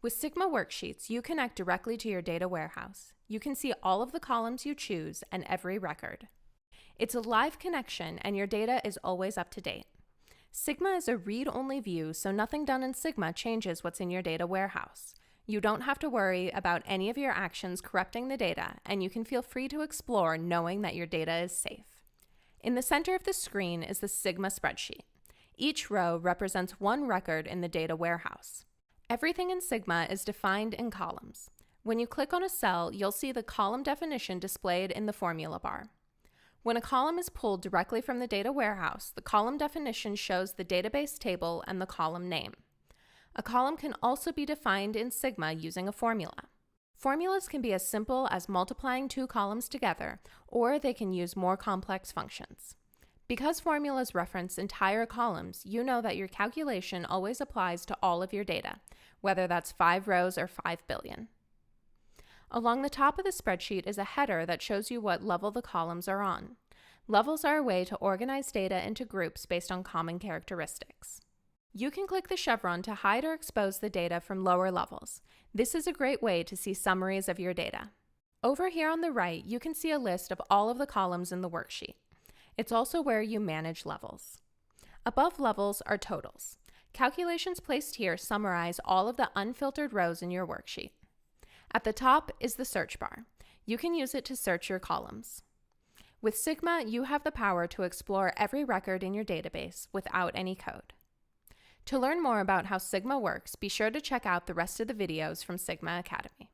With Sigma worksheets, you connect directly to your data warehouse. You can see all of the columns you choose and every record. It's a live connection and your data is always up to date. Sigma is a read-only view, so nothing done in Sigma changes what's in your data warehouse. You don't have to worry about any of your actions corrupting the data, and you can feel free to explore knowing that your data is safe. In the center of the screen is the Sigma Spreadsheet. Each row represents one record in the data warehouse. Everything in Sigma is defined in columns. When you click on a cell, you'll see the column definition displayed in the formula bar. When a column is pulled directly from the data warehouse, the column definition shows the database table and the column name. A column can also be defined in Sigma using a formula. Formulas can be as simple as multiplying two columns together, or they can use more complex functions. Because formulas reference entire columns, you know that your calculation always applies to all of your data, whether that's 5 rows or 5 billion. Along the top of the spreadsheet is a header that shows you what level the columns are on. Levels are a way to organize data into groups based on common characteristics. You can click the chevron to hide or expose the data from lower levels. This is a great way to see summaries of your data. Over here on the right, you can see a list of all of the columns in the worksheet. It's also where you manage levels. Above levels are totals. Calculations placed here summarize all of the unfiltered rows in your worksheet. At the top is the search bar. You can use it to search your columns. With Sigma, you have the power to explore every record in your database without any code. To learn more about how Sigma works, be sure to check out the rest of the videos from Sigma Academy.